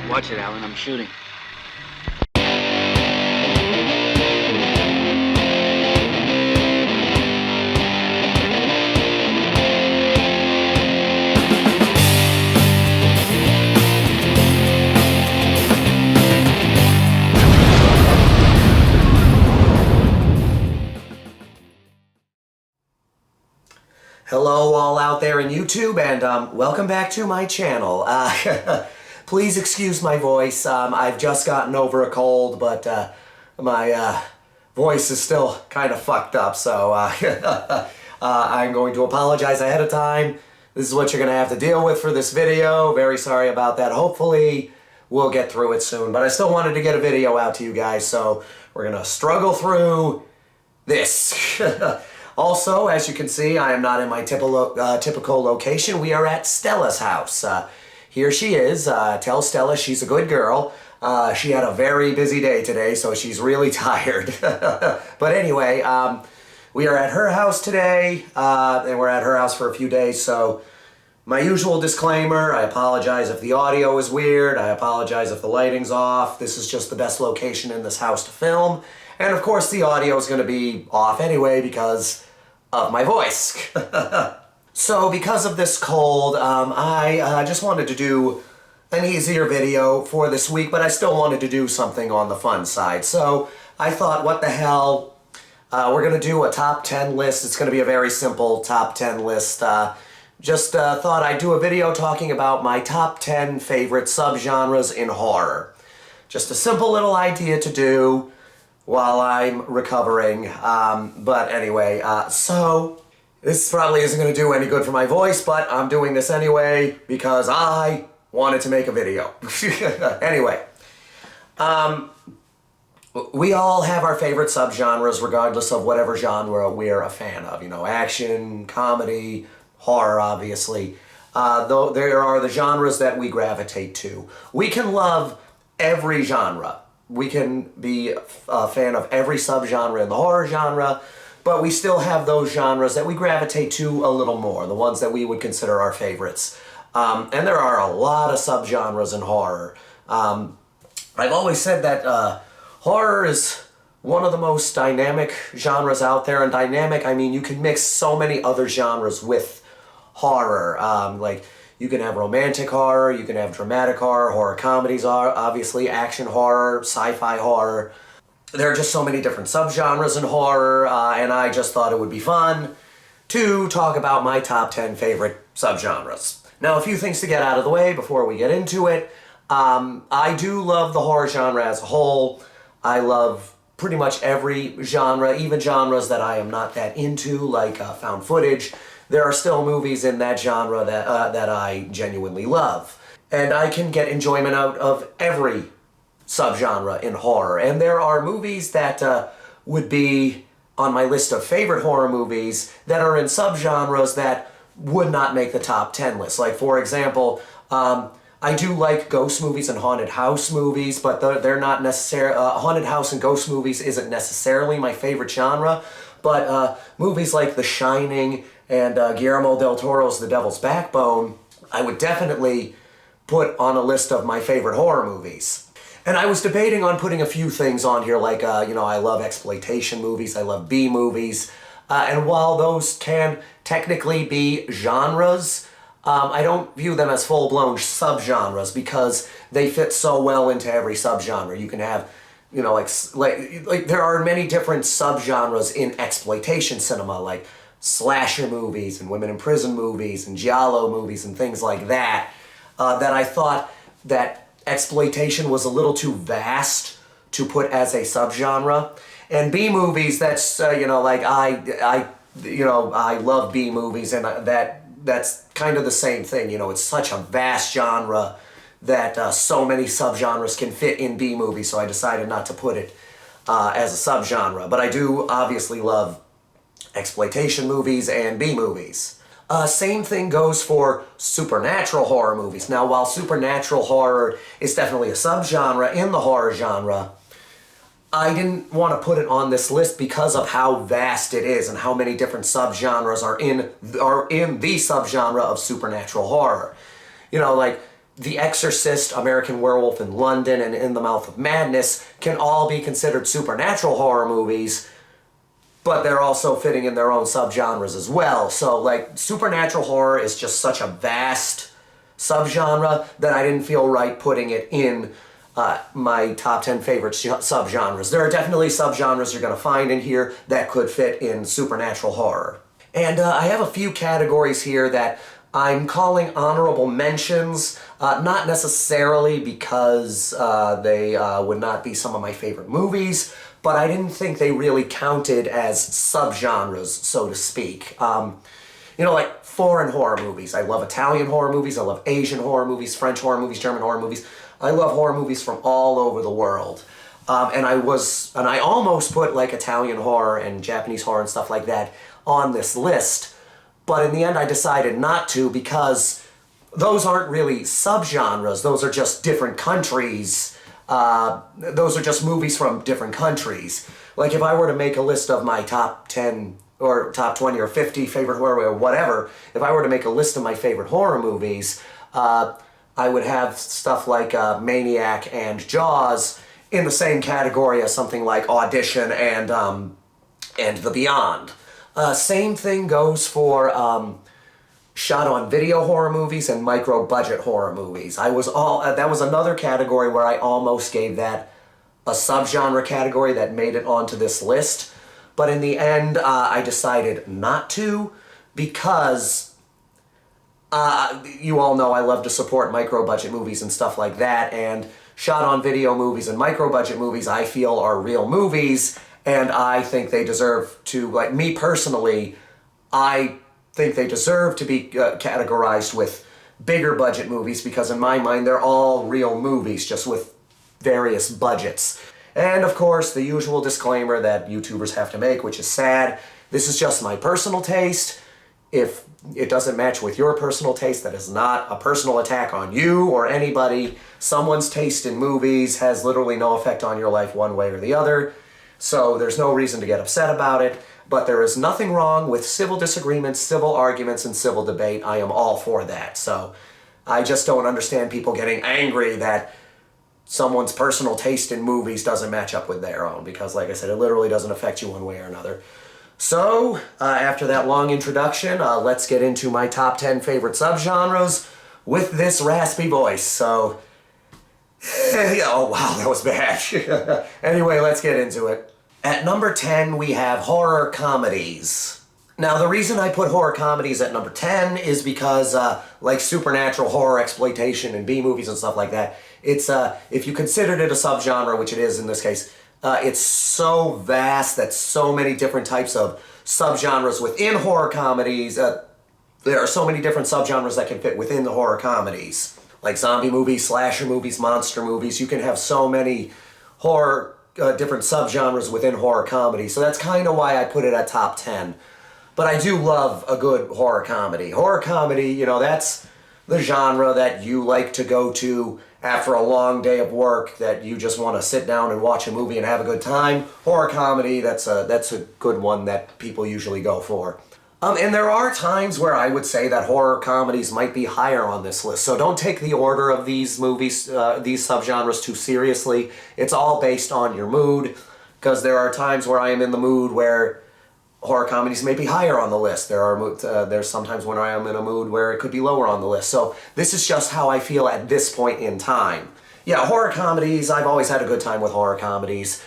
Watch it, Alan. I'm shooting. Hello all out there in YouTube, and welcome back to my channel. Please excuse my voice. I've just gotten over a cold, but my voice is still kind of fucked up, so I'm going to apologize ahead of time. This is what you're going to have to deal with for this video. Very sorry about that. Hopefully we'll get through it soon, but I still wanted to get a video out to you guys, so we're going to struggle through this. Also, as you can see, I am not in my typical location. We are at Stella's house. Here she is. Tell Stella she's a good girl. She had a very busy day today, so she's really tired. But anyway, we are at her house today, and we're at her house for a few days, so my usual disclaimer, I apologize if the audio is weird, I apologize if the lighting's off. This is just the best location in this house to film. And of course the audio is going to be off anyway because of my voice. So because of this cold, I just wanted to do an easier video for this week, but I still wanted to do something on the fun side. So I thought, what the hell, we're going to do a top 10 list. It's going to be a very simple top 10 list. Just thought I'd do a video talking about my top 10 favorite subgenres in horror. Just a simple little idea to do while I'm recovering, but anyway, so this probably isn't going to do any good for my voice, but I'm doing this anyway because I wanted to make a video. Anyway, we all have our favorite subgenres regardless of whatever genre we're a fan of, you know, action, comedy, horror, obviously. Though there are the genres that we gravitate to. We can love every genre. We can be a fan of every subgenre in the horror genre, but we still have those genres that we gravitate to a little more, the ones that we would consider our favorites. And there are a lot of subgenres in horror. I've always said that horror is one of the most dynamic genres out there, and dynamic, I mean you can mix so many other genres with horror. Like, you can have romantic horror, you can have dramatic horror, horror comedies are obviously, action horror, sci-fi horror. There are just so many different subgenres in horror, and I just thought it would be fun to talk about my top 10 favorite subgenres. Now, a few things to get out of the way before we get into it. I do love the horror genre as a whole. I love pretty much every genre, even genres that I am not that into, like found footage. There are still movies in that genre that I genuinely love. And I can get enjoyment out of every subgenre in horror. And there are movies that would be on my list of favorite horror movies that are in subgenres that would not make the top 10 list. Like, for example, I do like ghost movies and haunted house movies, but they're not necessarily... haunted house and ghost movies isn't necessarily my favorite genre, but movies like The Shining and Guillermo del Toro's The Devil's Backbone, I would definitely put on a list of my favorite horror movies. And I was debating on putting a few things on here, like, you know, I love exploitation movies, I love B movies, and while those can technically be genres, I don't view them as full-blown subgenres because they fit so well into every subgenre. You can have, you know, like there are many different subgenres in exploitation cinema, like slasher movies and women in prison movies and giallo movies and things like that, that I thought that exploitation was a little too vast to put as a subgenre. And B movies, that's, you know, like I love B movies, and that's kind of the same thing. You know, it's such a vast genre that so many subgenres can fit in B movies, so I decided not to put it as a subgenre. But I do obviously love exploitation movies and B movies. Same thing goes for supernatural horror movies. Now, while supernatural horror is definitely a subgenre in the horror genre, I didn't want to put it on this list because of how vast it is and how many different subgenres are in the subgenre of supernatural horror. You know, like, The Exorcist, American Werewolf in London, and In the Mouth of Madness can all be considered supernatural horror movies, but they're also fitting in their own subgenres as well. So, like, supernatural horror is just such a vast subgenre that I didn't feel right putting it in my top 10 favorite subgenres. There are definitely subgenres you're going to find in here that could fit in supernatural horror. And I have a few categories here that I'm calling honorable mentions, not necessarily because they would not be some of my favorite movies, but I didn't think they really counted as subgenres, so to speak. You know, like foreign horror movies. I love Italian horror movies, I love Asian horror movies, French horror movies, German horror movies. I love horror movies from all over the world. And I almost put like Italian horror and Japanese horror and stuff like that on this list, but in the end I decided not to because those aren't really subgenres, those are just different countries. Those are just movies from different countries. Like if I were to make a list of my top 10 or top 20 or 50 favorite horror or whatever, if I were to make a list of my favorite horror movies, I would have stuff like Maniac and Jaws in the same category as something like Audition and The Beyond. Same thing goes for shot-on-video horror movies and micro-budget horror movies. That was another category where I almost gave that a subgenre category that made it onto this list. But in the end, I decided not to because you all know I love to support micro-budget movies and stuff like that, and shot-on-video movies and micro-budget movies I feel are real movies, and I think they deserve to, like me personally, I think they deserve to be categorized with bigger budget movies because in my mind they're all real movies, just with various budgets. And of course, the usual disclaimer that YouTubers have to make, which is sad. This is just my personal taste. If it doesn't match with your personal taste, that is not a personal attack on you or anybody. Someone's taste in movies has literally no effect on your life one way or the other. So there's no reason to get upset about it. But there is nothing wrong with civil disagreements, civil arguments, and civil debate. I am all for that. So I just don't understand people getting angry that someone's personal taste in movies doesn't match up with their own. Because like I said, it literally doesn't affect you one way or another. So, after that long introduction, let's get into my top 10 favorite subgenres with this raspy voice. So, oh wow, that was bad. Anyway, let's get into it. At number 10, we have horror comedies. Now, the reason I put horror comedies at number 10 is because, like supernatural horror exploitation and B-movies and stuff like that, it's, if you considered it a subgenre, which it is in this case, it's so vast that so many different types of subgenres within horror comedies, there are so many different subgenres that can fit within the horror comedies. Like zombie movies, slasher movies, monster movies, you can have so many horror, different subgenres within horror comedy. So that's kind of why I put it at top 10. But I do love a good horror comedy. Horror comedy, you know, that's the genre that you like to go to after a long day of work, that you just want to sit down and watch a movie and have a good time. Horror comedy, that's a good one that people usually go for. And there are times where I would say that horror comedies might be higher on this list, so don't take the order of these movies, these subgenres too seriously. It's all based on your mood, because there are times where I am in the mood where horror comedies may be higher on the list. There's sometimes when I am in a mood where it could be lower on the list. So this is just how I feel at this point in time. Yeah, horror comedies, I've always had a good time with horror comedies.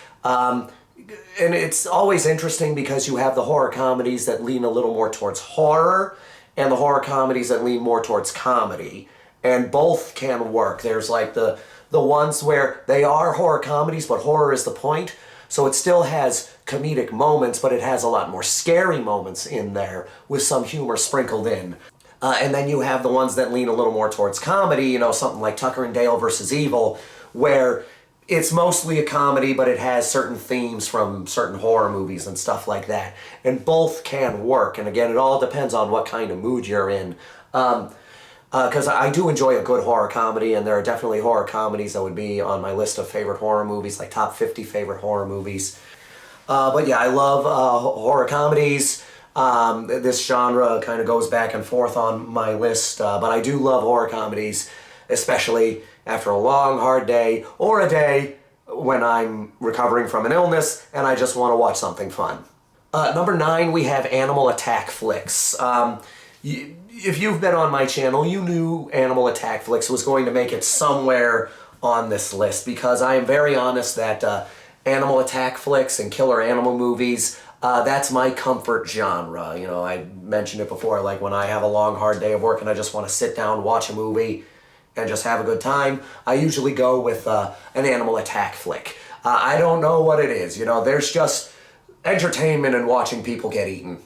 And it's always interesting because you have the horror comedies that lean a little more towards horror and the horror comedies that lean more towards comedy. And both can work. There's like the ones where they are horror comedies, but horror is the point. So it still has comedic moments, but it has a lot more scary moments in there with some humor sprinkled in. And then you have the ones that lean a little more towards comedy, you know, something like Tucker and Dale versus Evil, where it's mostly a comedy, but it has certain themes from certain horror movies and stuff like that. And both can work. And again, it all depends on what kind of mood you're in. Because I do enjoy a good horror comedy, and there are definitely horror comedies that would be on my list of favorite horror movies, like top 50 favorite horror movies. But yeah, I love horror comedies. This genre kind of goes back and forth on my list, but I do love horror comedies. especially after a long, hard day or a day when I'm recovering from an illness and I just want to watch something fun. Number 9, we have animal attack flicks. If you've been on my channel, you knew animal attack flicks was going to make it somewhere on this list, because I am very honest that animal attack flicks and killer animal movies, that's my comfort genre. You know, I mentioned it before, like when I have a long, hard day of work and I just want to sit down, watch a movie, and just have a good time, I usually go with an animal attack flick. I don't know what it is, you know, there's just entertainment and watching people get eaten.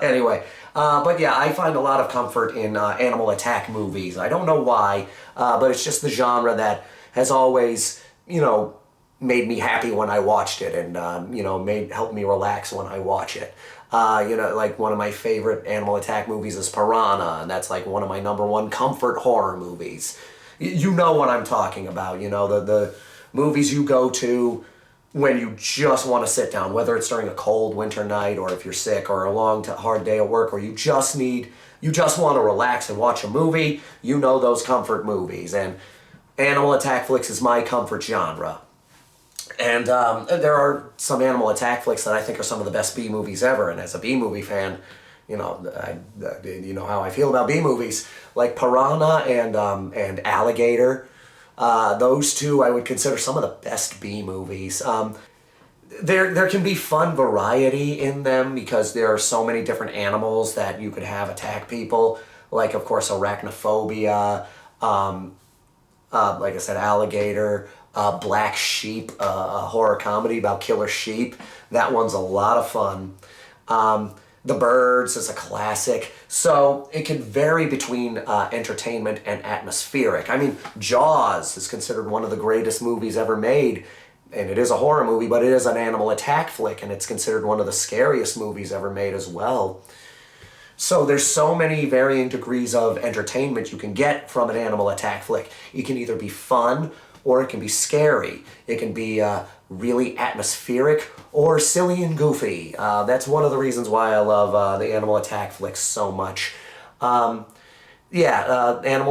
Anyway, but yeah, I find a lot of comfort in animal attack movies. I don't know why, but it's just the genre that has always, you know, made me happy when I watched it, and you know, helped me relax when I watch it. You know, like one of my favorite animal attack movies is Piranha, and that's like one of my #1 comfort horror movies. You know what I'm talking about, you know, the movies you go to when you just want to sit down, whether it's during a cold winter night or if you're sick or a long, hard day at work, or you just want to relax and watch a movie, you know those comfort movies. And animal attack flicks is my comfort genre. And there are some animal attack flicks that I think are some of the best B movies ever. And as a B movie fan, you know, you know how I feel about B movies, like Piranha and Alligator. Those two I would consider some of the best B movies. There can be fun variety in them because there are so many different animals that you could have attack people. Like, of course, Arachnophobia, like I said, Alligator, Black Sheep, a horror comedy about killer sheep. That one's a lot of fun. The Birds is a classic. So it can vary between entertainment and atmospheric. I mean, Jaws is considered one of the greatest movies ever made. And it is a horror movie, but it is an animal attack flick, and it's considered one of the scariest movies ever made as well. So there's so many varying degrees of entertainment you can get from an animal attack flick. It can either be fun, or it can be scary. It can be really atmospheric or silly and goofy. That's one of the reasons why I love the animal attack flicks so much. Animal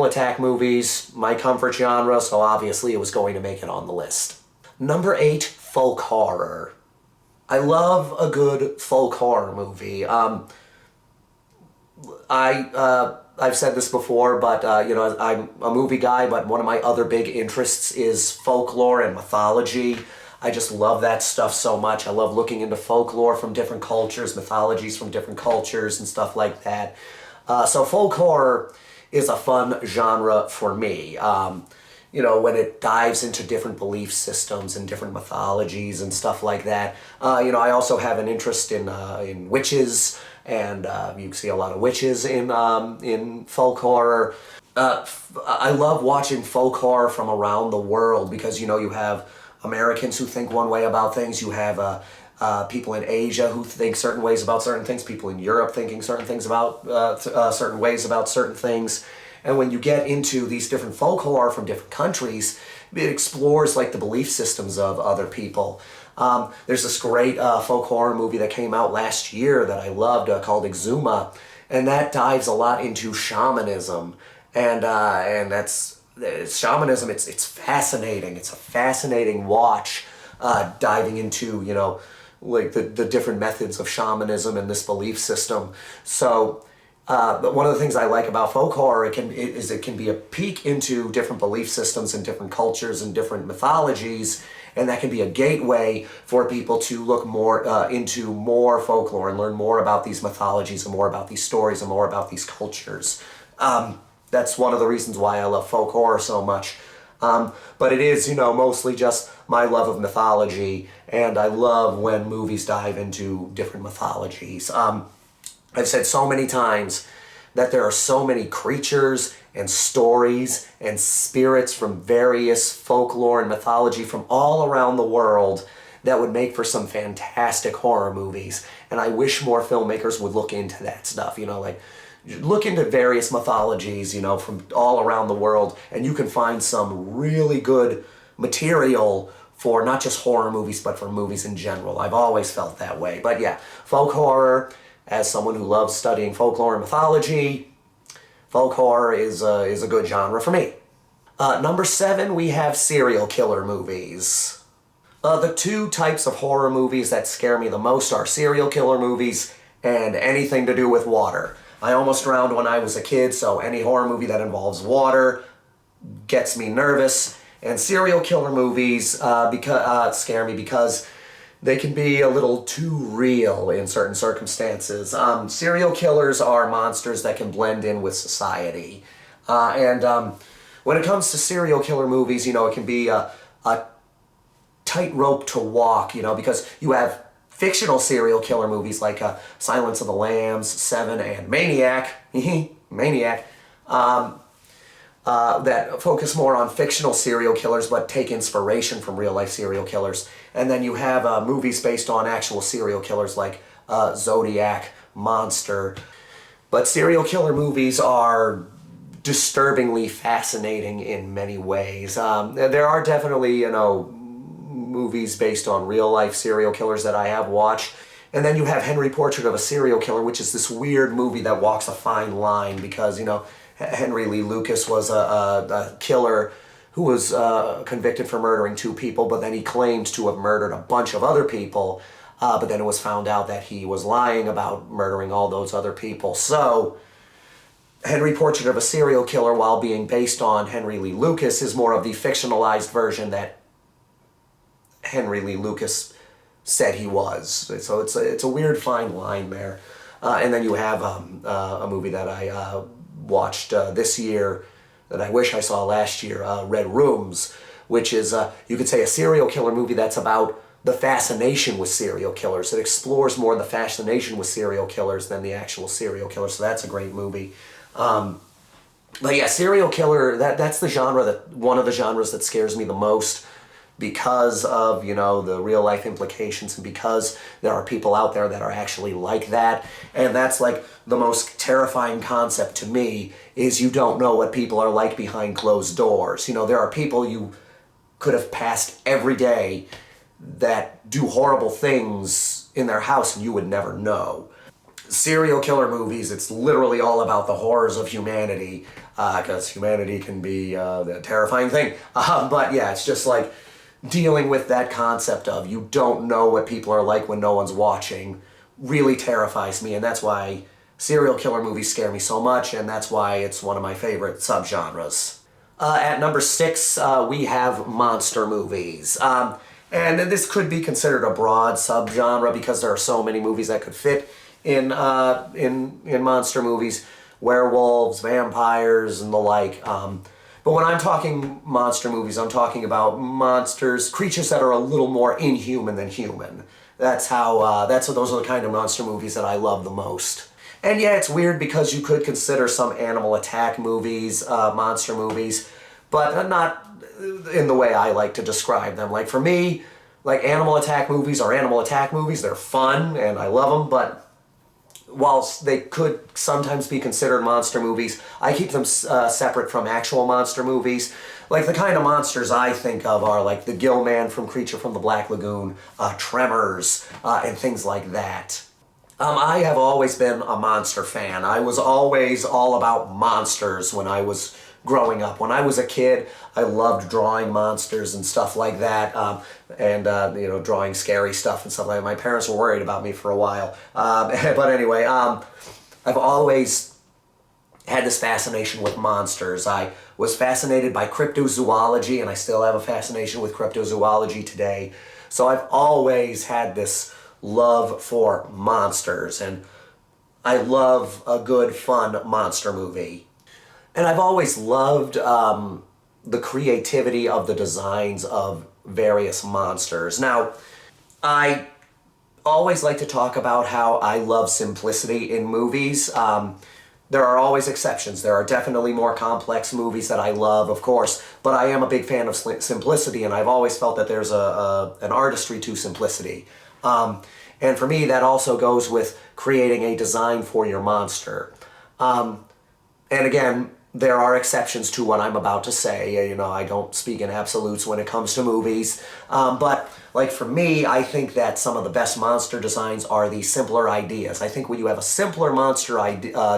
attack movies, my comfort genre, so obviously it was going to make it on the list. Number 8, folk horror. I love a good folk horror movie. I've said this before, but you know, I'm a movie guy, but one of my other big interests is folklore and mythology. I just love that stuff so much. I love looking into folklore from different cultures, mythologies from different cultures, and stuff like that. So folk horror is a fun genre for me. You know, when it dives into different belief systems and different mythologies and stuff like that. You know, I also have an interest in witches, and you can see a lot of witches in folk horror. I love watching folk horror from around the world because, you know, you have Americans who think one way about things, you have people in Asia who think certain ways about certain things, people in Europe thinking certain things about certain ways about certain things. And when you get into these different folk horror from different countries, it explores like the belief systems of other people. There's this great folk horror movie that came out last year that I loved called Exuma, and that dives a lot into shamanism, and that's shamanism. It's fascinating. It's a fascinating watch, diving into, you know, like the different methods of shamanism and this belief system. So. But one of the things I like about folk horror it can be a peek into different belief systems and different cultures and different mythologies, and that can be a gateway for people to look more into more folklore and learn more about these mythologies and more about these stories and more about these cultures. That's one of the reasons why I love folk horror so much. But it is, you know, mostly just my love of mythology, and I love when movies dive into different mythologies. I've said so many times that there are so many creatures and stories and spirits from various folklore and mythology from all around the world that would make for some fantastic horror movies. And I wish more filmmakers would look into that stuff, you know, like look into various mythologies, you know, from all around the world, and you can find some really good material for not just horror movies, but for movies in general. I've always felt that way. But yeah, folk horror. As someone who loves studying folklore and mythology, folk horror is a good genre for me. Number 7, we have serial killer movies. The two types of horror movies that scare me the most are serial killer movies and anything to do with water. I almost drowned when I was a kid, so any horror movie that involves water gets me nervous. And serial killer movies scare me because they can be a little too real in certain circumstances. Serial killers are monsters that can blend in with society. When it comes to serial killer movies, it can be a tightrope to walk, because you have fictional serial killer movies like Silence of the Lambs, Seven, and Maniac, Maniac, that focus more on fictional serial killers but take inspiration from real-life serial killers. And then you have movies based on actual serial killers like Zodiac, Monster. But serial killer movies are disturbingly fascinating in many ways. There are definitely, movies based on real-life serial killers that I have watched. And then you have Henry Portrait of a Serial Killer, which is this weird movie that walks a fine line because, Henry Lee Lucas was a killer who was convicted for murdering 2 people, but then he claimed to have murdered a bunch of other people, but then it was found out that he was lying about murdering all those other people. So, Henry Portrait of a Serial Killer, while being based on Henry Lee Lucas, is more of the fictionalized version that Henry Lee Lucas said he was. So it's a weird fine line there. And then you have a movie that I watched this year that I wish I saw last year, Red Rooms, which is, you could say, a serial killer movie that's about the fascination with serial killers. It explores more the fascination with serial killers than the actual serial killer, so that's a great movie. But yeah, serial killer, that's the genre, one of the genres that scares me the most because of, the real life implications and because there are people out there that are actually like that. And that's like the most terrifying concept to me is you don't know what people are like behind closed doors. There are people you could have passed every day that do horrible things in their house and you would never know. Serial killer movies, it's literally all about the horrors of humanity, because humanity can be a terrifying thing. But yeah, it's just like dealing with that concept of you don't know what people are like when no one's watching really terrifies me, and that's why serial killer movies scare me so much, and that's why it's one of my favorite subgenres. At number 6, we have monster movies. And this could be considered a broad subgenre because there are so many movies that could fit in monster movies, werewolves, vampires, and the like. But when I'm talking monster movies, I'm talking about monsters, creatures that are a little more inhuman than human. Those are the kind of monster movies that I love the most. And yeah, it's weird because you could consider some animal attack movies, monster movies, but not in the way I like to describe them. Like for me, like animal attack movies are animal attack movies. They're fun and I love them, but whilst they could sometimes be considered monster movies, I keep them separate from actual monster movies. Like the kind of monsters I think of are like the Gill Man from Creature from the Black Lagoon, Tremors, and things like that. I have always been a monster fan. I was always all about monsters when I was growing up. When I was a kid, I loved drawing monsters and stuff like that, drawing scary stuff and stuff like that. My parents were worried about me for a while. But anyway, I've always had this fascination with monsters. I was fascinated by cryptozoology, and I still have a fascination with cryptozoology today. So I've always had this love for monsters, and I love a good, fun monster movie. And I've always loved the creativity of the designs of various monsters. Now, I always like to talk about how I love simplicity in movies. There are always exceptions. There are definitely more complex movies that I love, of course, but I am a big fan of simplicity, and I've always felt that there's an artistry to simplicity. And for me, that also goes with creating a design for your monster. And again, there are exceptions to what I'm about to say. I don't speak in absolutes when it comes to movies. But like for me, I think that some of the best monster designs are the simpler ideas. I think when you have a simpler monster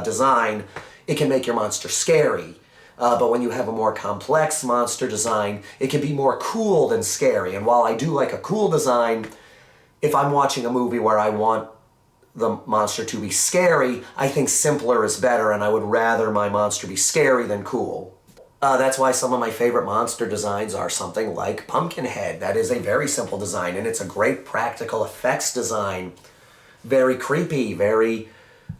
design, it can make your monster scary. But when you have a more complex monster design, it can be more cool than scary. And while I do like a cool design, if I'm watching a movie where I want the monster to be scary, I think simpler is better, and I would rather my monster be scary than cool. That's why some of my favorite monster designs are something like Pumpkinhead. That is a very simple design, and it's a great practical effects design. Very creepy, very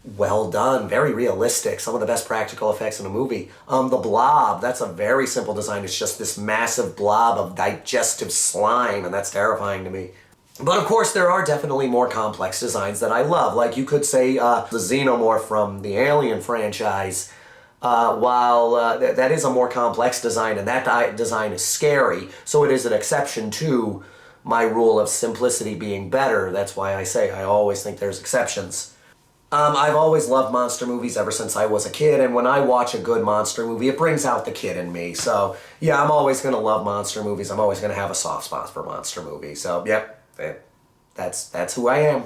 well done, very realistic. Some of the best practical effects in a movie. The Blob, that's a very simple design. It's just this massive blob of digestive slime, and that's terrifying to me. But of course, there are definitely more complex designs that I love. Like you could say the Xenomorph from the Alien franchise. While that is a more complex design, and that design is scary, so it is an exception to my rule of simplicity being better. That's why I say I always think there's exceptions. I've always loved monster movies ever since I was a kid, and when I watch a good monster movie, it brings out the kid in me. So yeah, I'm always going to love monster movies. I'm always going to have a soft spot for monster movies. So yep, that's who I am.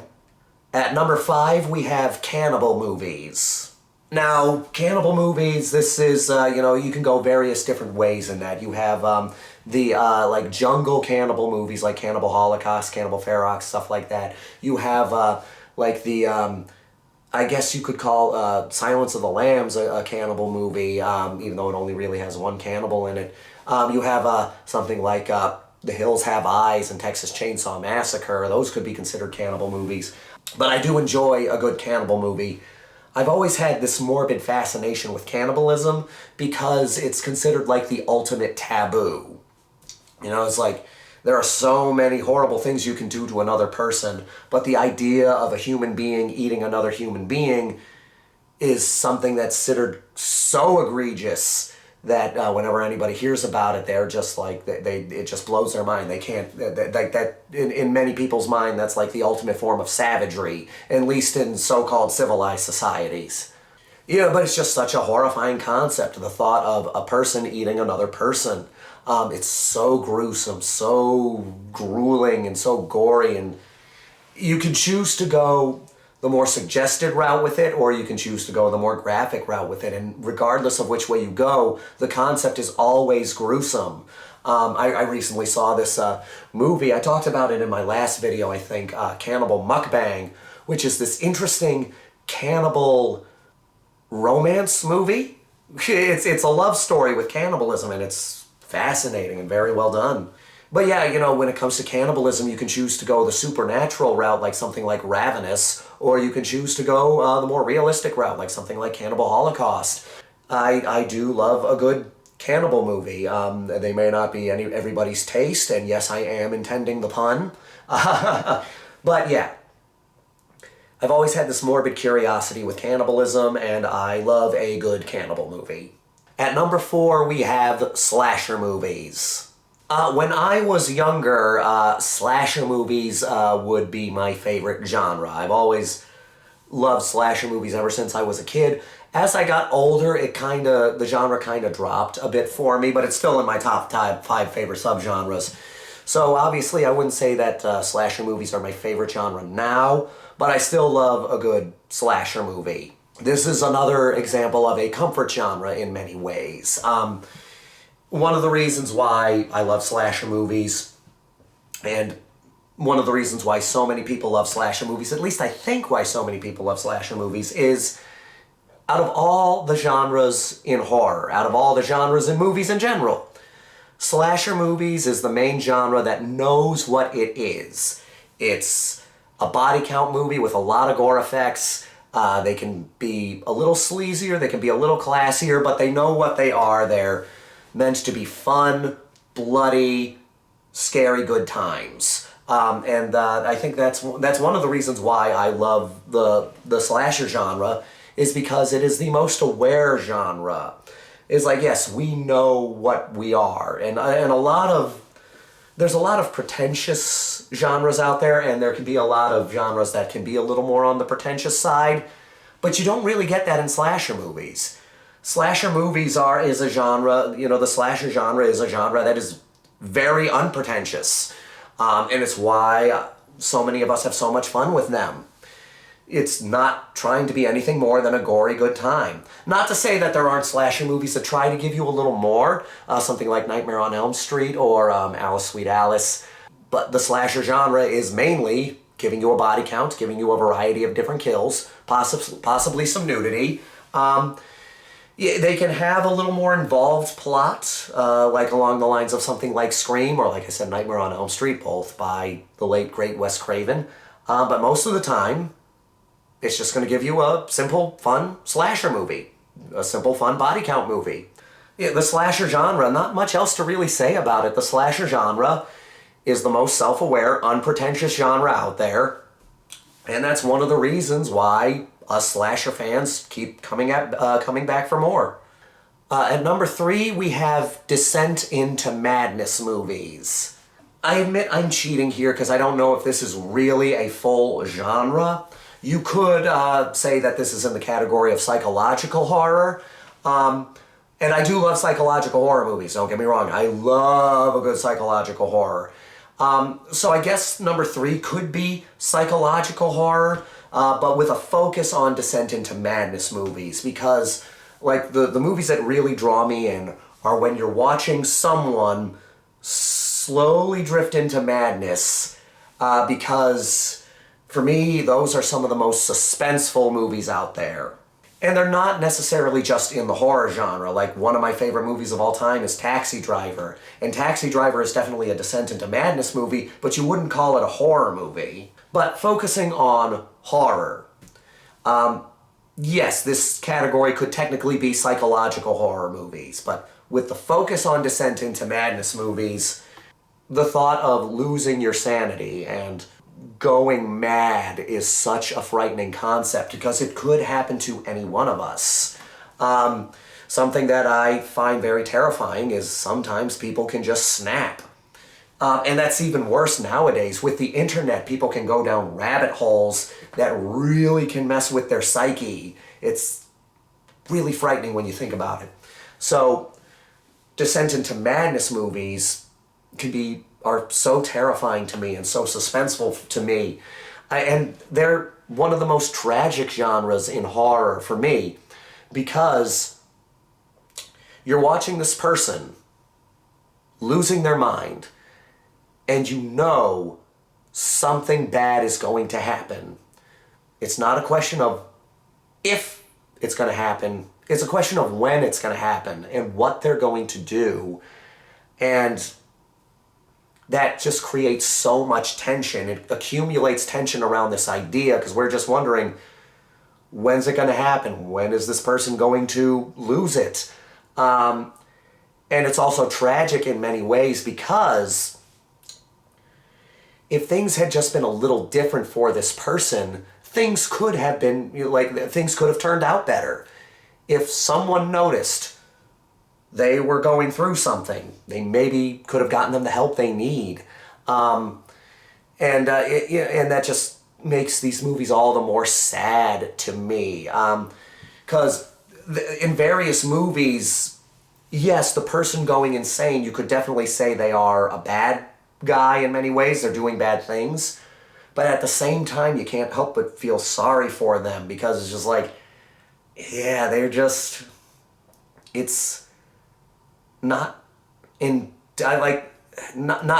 At number 5, we have cannibal movies. Now, cannibal movies, this is, you can go various different ways in that. You have like jungle cannibal movies like Cannibal Holocaust, Cannibal Ferox, stuff like that. You have like the, I guess you could call Silence of the Lambs a cannibal movie, even though it only really has one cannibal in it. You have something like The Hills Have Eyes and Texas Chainsaw Massacre. Those could be considered cannibal movies. But I do enjoy a good cannibal movie. I've always had this morbid fascination with cannibalism because it's considered like the ultimate taboo. You know, it's like there are so many horrible things you can do to another person, but the idea of a human being eating another human being is something that's considered so egregious that whenever anybody hears about it, they're just like, it just blows their mind. They can't, that in many people's mind, that's like the ultimate form of savagery, at least in so-called civilized societies. Yeah, but it's just such a horrifying concept, the thought of a person eating another person. It's so gruesome, so grueling, and so gory, and you can choose to go the more suggested route with it, or you can choose to go the more graphic route with it. And regardless of which way you go, the concept is always gruesome. I recently saw this movie, I talked about it in my last video, I think, Cannibal Mukbang, which is this interesting cannibal romance movie. It's a love story with cannibalism, and it's fascinating and very well done. But yeah, when it comes to cannibalism, you can choose to go the supernatural route, like something like Ravenous, or you can choose to go the more realistic route, like something like Cannibal Holocaust. I do love a good cannibal movie. They may not be everybody's taste, and yes, I am intending the pun. But yeah, I've always had this morbid curiosity with cannibalism, and I love a good cannibal movie. At number 4, we have slasher movies. When I was younger, slasher movies would be my favorite genre. I've always loved slasher movies ever since I was a kid. As I got older, the genre kind of dropped a bit for me, but it's still in my top 5 favorite subgenres. So obviously I wouldn't say that slasher movies are my favorite genre now, but I still love a good slasher movie. This is another example of a comfort genre in many ways. One of the reasons why I love slasher movies, and one of the reasons why so many people love slasher movies, at least I think why so many people love slasher movies, is out of all the genres in horror, out of all the genres in movies in general, slasher movies is the main genre that knows what it is. It's a body count movie with a lot of gore effects. They can be a little sleazier, they can be a little classier, but they know what they are. They're meant to be fun, bloody, scary good times. And I think that's one of the reasons why I love the slasher genre, is because it is the most aware genre. It's like, yes, we know what we are. And there's a lot of pretentious genres out there, and there can be a lot of genres that can be a little more on the pretentious side, but you don't really get that in slasher movies. Slasher movies is a genre, the slasher genre is a genre that is very unpretentious. And it's why so many of us have so much fun with them. It's not trying to be anything more than a gory good time. Not to say that there aren't slasher movies that try to give you a little more, something like Nightmare on Elm Street or Alice Sweet Alice, but the slasher genre is mainly giving you a body count, giving you a variety of different kills, possibly some nudity. Yeah, they can have a little more involved plot, like along the lines of something like Scream or, like I said, Nightmare on Elm Street, both by the late, great Wes Craven. But most of the time, it's just going to give you a simple, fun slasher movie. A simple, fun body count movie. Yeah, the slasher genre, not much else to really say about it. The slasher genre is the most self-aware, unpretentious genre out there. And that's one of the reasons why us slasher fans keep coming back for more. At number 3, we have descent into madness movies. I admit I'm cheating here because I don't know if this is really a full genre. You could say that this is in the category of psychological horror. And I do love psychological horror movies, don't get me wrong. I love a good psychological horror. So I guess number 3 could be psychological horror, but with a focus on descent into madness movies, because like the movies that really draw me in are when you're watching someone slowly drift into madness, because for me, those are some of the most suspenseful movies out there. And they're not necessarily just in the horror genre. Like, one of my favorite movies of all time is Taxi Driver. And Taxi Driver is definitely a descent into madness movie, but you wouldn't call it a horror movie. But focusing on horror. Yes, this category could technically be psychological horror movies, but with the focus on descent into madness movies, the thought of losing your sanity and going mad is such a frightening concept because it could happen to any one of us. Something that I find very terrifying is sometimes people can just snap. And that's even worse nowadays. With the internet, people can go down rabbit holes that really can mess with their psyche. It's really frightening when you think about it. So, descent into madness movies are so terrifying to me and so suspenseful to me. And they're one of the most tragic genres in horror for me, because you're watching this person losing their mind and you know something bad is going to happen. It's not a question of if it's going to happen, it's a question of when it's going to happen and what they're going to do. And that just creates so much tension. It accumulates tension around this idea because we're just wondering, when's it going to happen? When is this person going to lose it? And it's also tragic in many ways because if things had just been a little different for this person, things could have turned out better. If someone noticed they were going through something, they maybe could have gotten them the help they need. And that just makes these movies all the more sad to me. Because in various movies, yes, the person going insane, you could definitely say they are a bad guy in many ways. They're doing bad things. But at the same time, you can't help but feel sorry for them because it's just like, yeah, it's not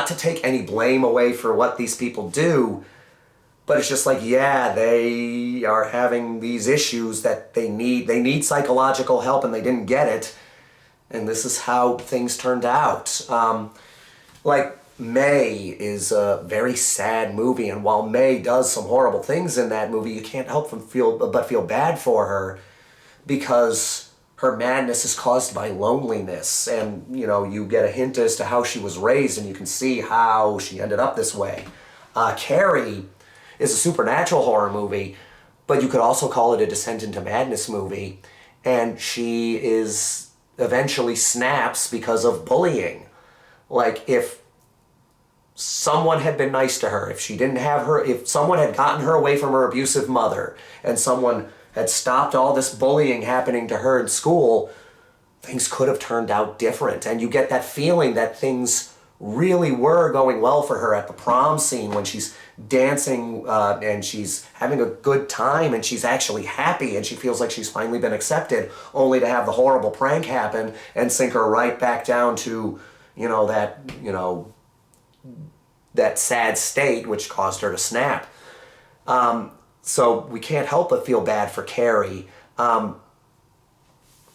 to take any blame away for what these people do, but it's just like, yeah, they are having these issues that they need psychological help and they didn't get it, and this is how things turned out. Like May is a very sad movie, and while May does some horrible things in that movie, you can't help but feel bad for her because her madness is caused by loneliness, and you get a hint as to how she was raised, and you can see how she ended up this way. Carrie is a supernatural horror movie, but you could also call it a descent into madness movie, and she eventually snaps because of bullying. Like, if someone had been nice to her, if someone had gotten her away from her abusive mother, and someone had stopped all this bullying happening to her in school, things could have turned out different. And you get that feeling that things really were going well for her at the prom scene when she's dancing and she's having a good time and she's actually happy and she feels like she's finally been accepted, only to have the horrible prank happen and sink her right back down to, that sad state which caused her to snap. So we can't help but feel bad for Carrie.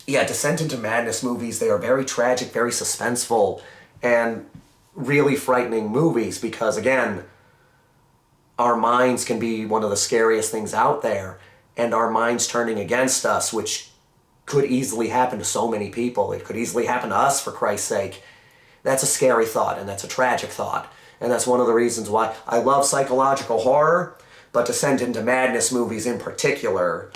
Descent into Madness movies, they are very tragic, very suspenseful, and really frightening movies because, again, our minds can be one of the scariest things out there, and our minds turning against us, which could easily happen to so many people. It could easily happen to us, for Christ's sake. That's a scary thought, and that's a tragic thought. And that's one of the reasons why I love psychological horror, but Descent into Madness movies in particular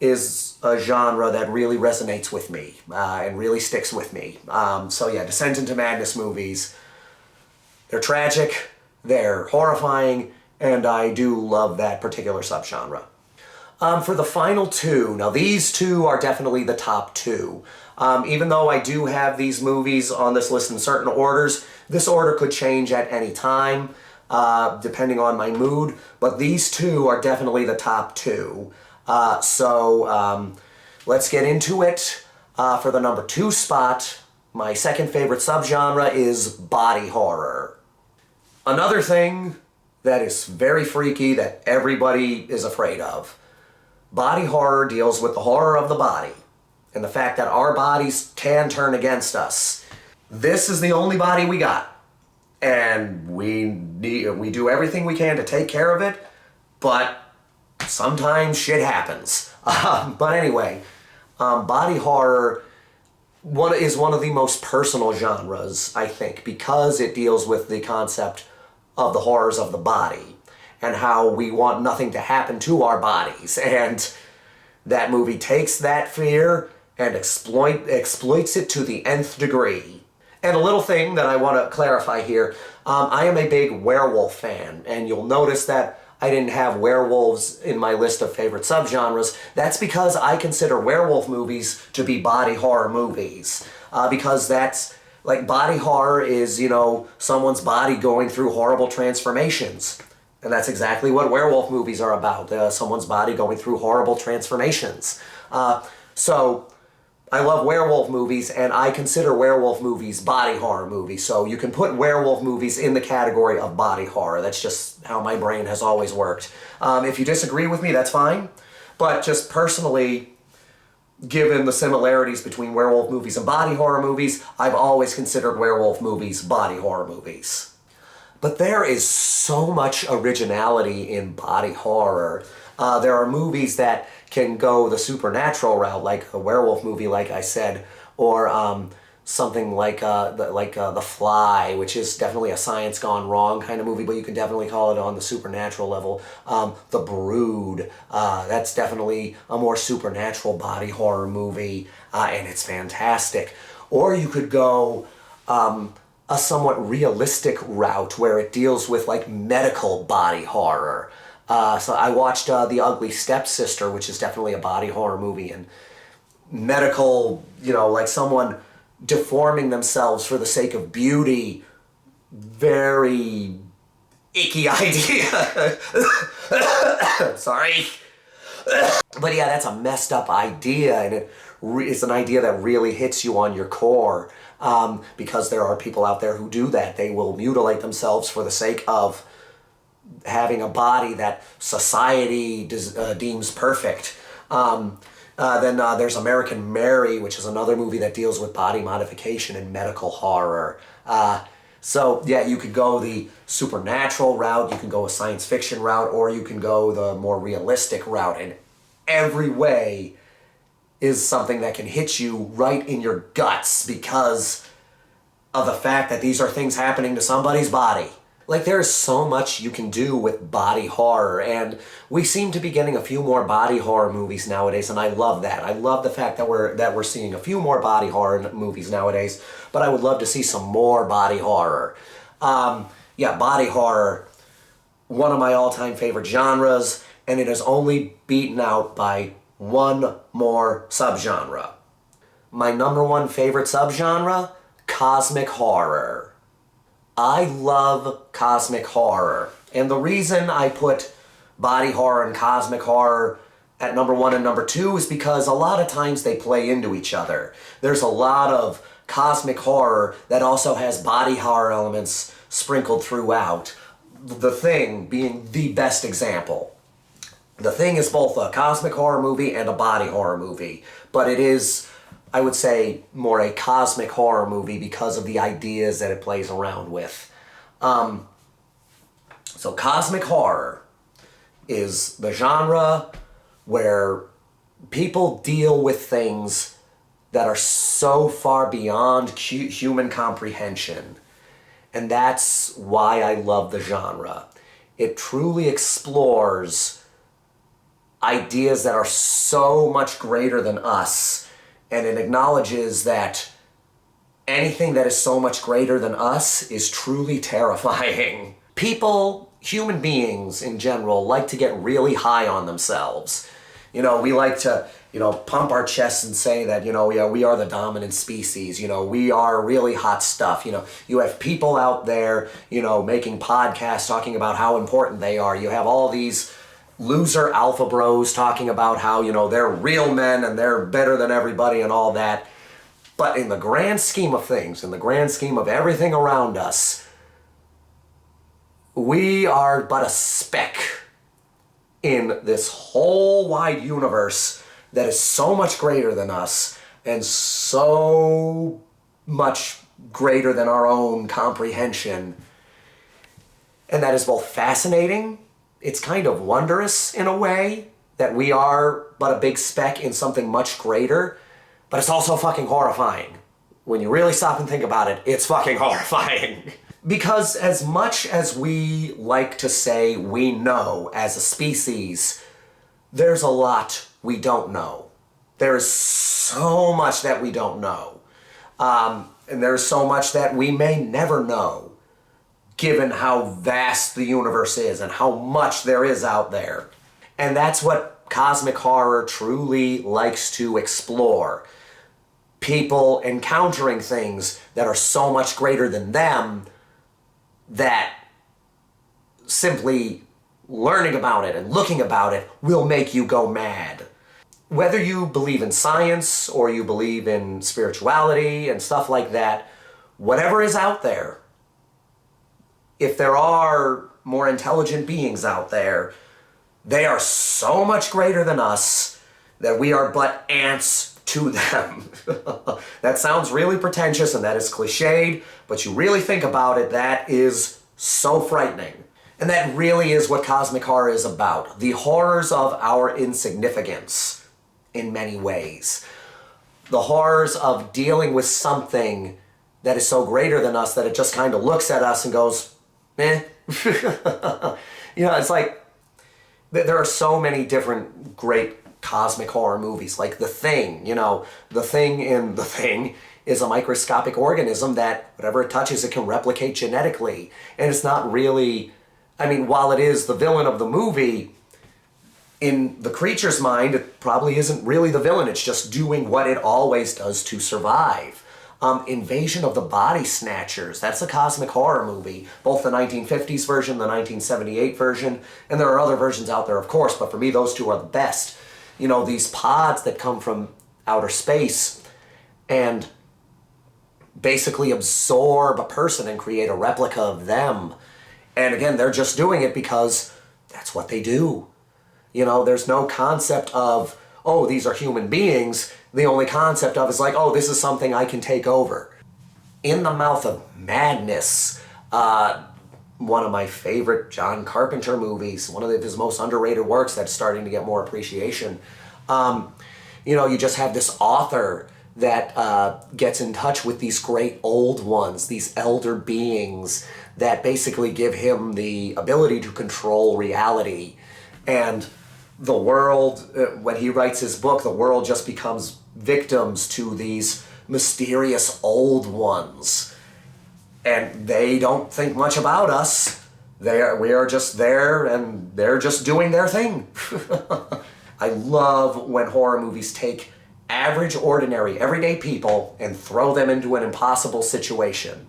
is a genre that really resonates with me and really sticks with me. Descent into Madness movies, they're tragic, they're horrifying, and I do love that particular subgenre. For the final two, now these two are definitely the top two. Even though I do have these movies on this list in certain orders, this order could change at any time, depending on my mood, but these two are definitely the top two. Let's get into it. For the number 2 spot, my second favorite subgenre is body horror. Another thing that is very freaky that everybody is afraid of. Body horror deals with the horror of the body and the fact that our bodies can turn against us. This is the only body we got, and we do everything we can to take care of it, but sometimes shit happens. Body horror is one of the most personal genres, I think, because it deals with the concept of the horrors of the body and how we want nothing to happen to our bodies. And that movie takes that fear and exploits it to the nth degree. And a little thing that I want to clarify here, I am a big werewolf fan, and you'll notice that I didn't have werewolves in my list of favorite subgenres. That's because I consider werewolf movies to be body horror movies. Because that's, like, body horror is, someone's body going through horrible transformations. And that's exactly what werewolf movies are about, someone's body going through horrible transformations. So I love werewolf movies, and I consider werewolf movies body horror movies. So you can put werewolf movies in the category of body horror. That's just how my brain has always worked. If you disagree with me, that's fine. But just personally, given the similarities between werewolf movies and body horror movies, I've always considered werewolf movies body horror movies. But there is so much originality in body horror. There are movies that can go the supernatural route, like a werewolf movie, like I said, or something like The Fly, which is definitely a science gone wrong kind of movie, but you can definitely call it on the supernatural level. The Brood, that's definitely a more supernatural body horror movie, and it's fantastic. Or you could go a somewhat realistic route where it deals with like medical body horror. So I watched The Ugly Stepsister, which is definitely a body horror movie, and medical, like someone deforming themselves for the sake of beauty, very icky idea. Sorry. But yeah, that's a messed up idea, and it's an idea that really hits you on your core, because there are people out there who do that. They will mutilate themselves for the sake of having a body that society deems perfect. Then there's American Mary, which is another movie that deals with body modification and medical horror. You could go the supernatural route, you can go a science fiction route, or you can go the more realistic route. And every way is something that can hit you right in your guts because of the fact that these are things happening to somebody's body. Like, there's so much you can do with body horror, and we seem to be getting a few more body horror movies nowadays, and I love that. I love the fact that we're seeing a few more body horror movies nowadays, but I would love to see some more body horror. Body horror, one of my all-time favorite genres, and it is only beaten out by one more subgenre. My number one favorite subgenre, cosmic horror. I love cosmic horror. And the reason I put body horror and cosmic horror at number 1 and number 2 is because a lot of times they play into each other. There's a lot of cosmic horror that also has body horror elements sprinkled throughout. The Thing being the best example. The Thing is both a cosmic horror movie and a body horror movie, but it is, I would say, more a cosmic horror movie because of the ideas that it plays around with. So cosmic horror is the genre where people deal with things that are so far beyond human comprehension. And that's why I love the genre. It truly explores ideas that are so much greater than us, and it acknowledges that anything that is so much greater than us is truly terrifying. People, human beings in general, like to get really high on themselves. You know, we like to, pump our chests and say that, yeah, we are the dominant species, we are really hot stuff. You have people out there, making podcasts talking about how important they are. You have all these loser alpha bros talking about how, they're real men and they're better than everybody and all that. But in the grand scheme of things, in the grand scheme of everything around us, we are but a speck in this whole wide universe that is so much greater than us and so much greater than our own comprehension. And that is both fascinating, it's kind of wondrous in a way that we are but a big speck in something much greater, but it's also fucking horrifying. When you really stop and think about it, it's fucking horrifying. Because as much as we like to say we know as a species, there's a lot we don't know. There's so much that we don't know. And there's so much that we may never know, given how vast the universe is and how much there is out there. And that's what cosmic horror truly likes to explore. People encountering things that are so much greater than them that simply learning about it and looking about it will make you go mad. Whether you believe in science or you believe in spirituality and stuff like that, whatever is out there, if there are more intelligent beings out there, they are so much greater than us that we are but ants to them. That sounds really pretentious and that is cliched, but you really think about it, that is so frightening. And that really is what cosmic horror is about. The horrors of our insignificance in many ways. The horrors of dealing with something that is so greater than us that it just kind of looks at us and goes, eh. It's like, there are so many different great cosmic horror movies, like The Thing. The Thing in The Thing is a microscopic organism that whatever it touches, it can replicate genetically. And it's not really, while it is the villain of the movie, in the creature's mind, it probably isn't really the villain. It's just doing what it always does to survive. Invasion of the Body Snatchers, that's a cosmic horror movie, both the 1950s version, the 1978 version, and there are other versions out there, of course, but for me, those two are the best. These pods that come from outer space and basically absorb a person and create a replica of them. And again, they're just doing it because that's what they do. There's no concept of, oh, these are human beings. The only concept of is like, oh, this is something I can take over. In the Mouth of Madness, one of my favorite John Carpenter movies, one of his most underrated works that's starting to get more appreciation. You just have this author that gets in touch with these great old ones, these elder beings that basically give him the ability to control reality. And the world, when he writes his book, the world just becomes victims to these mysterious old ones. And they don't think much about us. We are just there and they're just doing their thing. I love when horror movies take average, ordinary, everyday people and throw them into an impossible situation.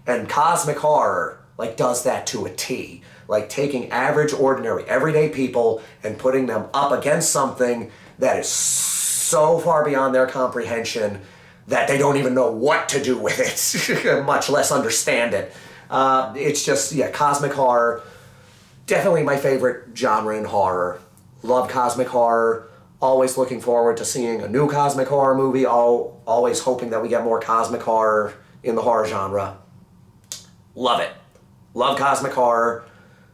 And cosmic horror, like, does that to a T. Like, taking average, ordinary, everyday people and putting them up against something that is so far beyond their comprehension that they don't even know what to do with it, much less understand it. It's just, yeah, cosmic horror, definitely my favorite genre in horror. Love cosmic horror. Always looking forward to seeing a new cosmic horror movie. Always hoping that we get more cosmic horror in the horror genre. Love it. Love cosmic horror.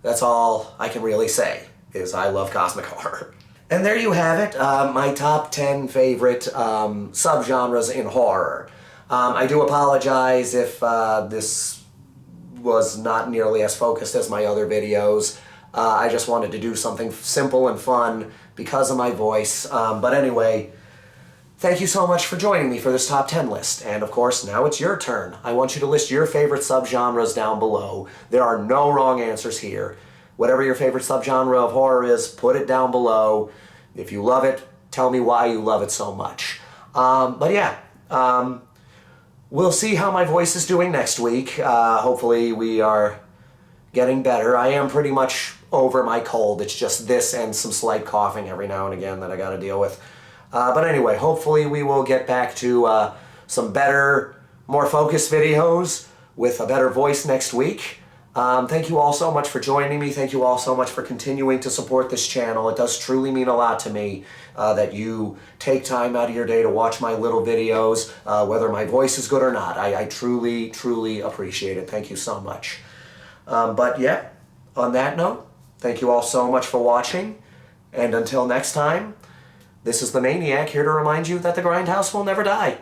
That's all I can really say, is I love cosmic horror. And there you have it, my top 10 favorite subgenres in horror. I do apologize if this was not nearly as focused as my other videos. I just wanted to do something simple and fun because of my voice. But anyway, thank you so much for joining me for this top 10 list. And of course, now it's your turn. I want you to list your favorite subgenres down below. There are no wrong answers here. Whatever your favorite subgenre of horror is, put it down below. If you love it, tell me why you love it so much. But yeah, we'll see how my voice is doing next week. Hopefully we are getting better. I am pretty much over my cold. It's just this and some slight coughing every now and again that I gotta deal with. But anyway, hopefully we will get back to some better, more focused videos with a better voice next week. Thank you all so much for joining me. Thank you all so much for continuing to support this channel. It does truly mean a lot to me that you take time out of your day to watch my little videos, whether my voice is good or not. I truly, truly appreciate it. Thank you so much. But yeah, on that note, thank you all so much for watching. And until next time, this is the Maniac here to remind you that the grindhouse will never die.